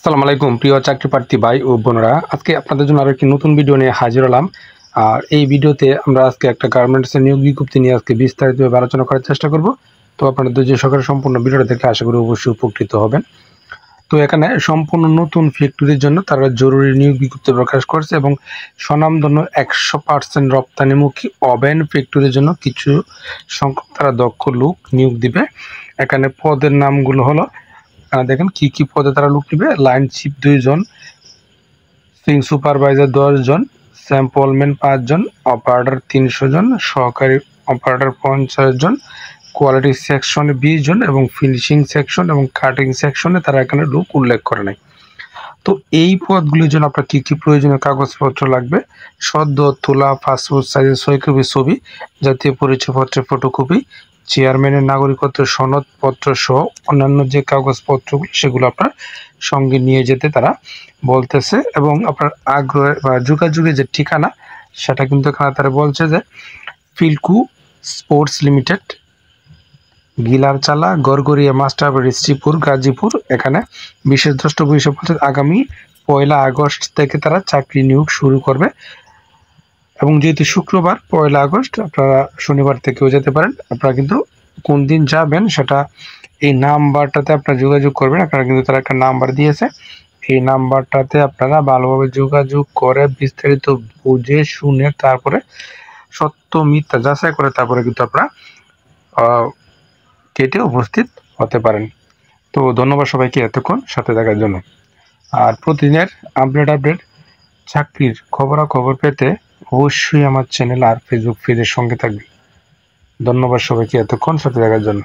আসসালামু আলাইকুম প্রিয় চাকরি প্রার্থী ভাই ও বোনেরা, আজকে আপনাদের জন্য আরো একটি নতুন ভিডিও নিয়ে হাজির হলাম। আর এই ভিডিওতে আমরা আজকে একটা গার্মেন্টসের নিয়োগ বিজ্ঞপ্তি নিয়ে আজকে বিস্তারিতভাবে আলোচনা করার চেষ্টা করব। তো আপনারা যে সকালে সম্পূর্ণ ভিডিওটা দেখে আশা করি অবশ্যই উপকৃত হবেন। তো এখানে সম্পূর্ণ নতুন ফ্যাক্টরির জন্য তারা জরুরি নিয়োগ বিজ্ঞপ্তি প্রকাশ করছে এবং স্বনামধন্য 100% রপ্তানিমুখী ওভেন ফ্যাক্টরির জন্য কিছু সংখ্যক তারা দক্ষ লোক নিয়োগ দিবে। এখানে পদের নামগুলো হলো, দেখেন কি কি পদে তারা লোক নিবে। লাইন চিফ 2 জন, সুইং সুপারভাইজার 10 জন, স্যাম্পলম্যান 5 জন, অপারেটর 300 জন, সহকারী অপারেটর 50 জন, কোয়ালিটি সেকশনে 20 জন এবং ফিনিশিং সেকশন এবং কাটিং সেকশনে তারা এখানে লোক উল্লেখ করে নাই। তো এই পদগুলির জন্য আপনার কী কী প্রয়োজনীয় কাগজপত্র লাগবে: সদ্য তোলা পাসপোর্ট সাইজের 6 কপি ছবি, জাতীয় পরিচয়পত্রের ফটোকপি, চেয়ারম্যানের নাগরিকত্ব সনদপত্র সহ অন্যান্য যে কাগজপত্রগুলো সেগুলো আপনার সঙ্গে নিয়ে যেতে তারা বলতেছে। এবং আপনার আগ্রহ বা যোগাযোগের যে ঠিকানা সেটা কিন্তু এখানে তারা বলছে যে ফিলকু স্পোর্টস লিমিটেড, গিলারচালা, গড়গড়িয়া মাস্টার বাড়ি, শ্রীপুর, গাজীপুর। এখানে বিশেষ দ্রষ্টব্য হিসেবে বলছে আগামী 1 আগস্ট থেকে তারা চাকরি নিয়োগ শুরু করবে। এবং যেহেতু শুক্রবার 1 আগস্ট, আপনারা শনিবার থেকেও যেতে পারেন। আপনারা কিন্তু কোন দিন যাবেন সেটা এই নাম্বারটাতে আপনারা যোগাযোগ করবেন। আপনারা কিন্তু তারা একটা নাম্বার দিয়েছে, এই নাম্বারটাতে আপনারা ভালোভাবে যোগাযোগ করে বিস্তারিত বুঝে শুনে তারপরে সত্য মিথ্যা যাচাই করে তারপরে কিন্তু আপনারা কেটে উপস্থিত হতে পারেন। তো ধন্যবাদ সবাইকে এতক্ষণ সাথে থাকার জন্য। আর প্রতিদিনের আপডেট চাকরির খবরাখবর পেতে অবশ্যই আমার চ্যানেল আর ফেসবুক পেজের সঙ্গে থাকবে। ধন্যবাদ সবাইকে এতক্ষণ সাথে থাকার জন্য।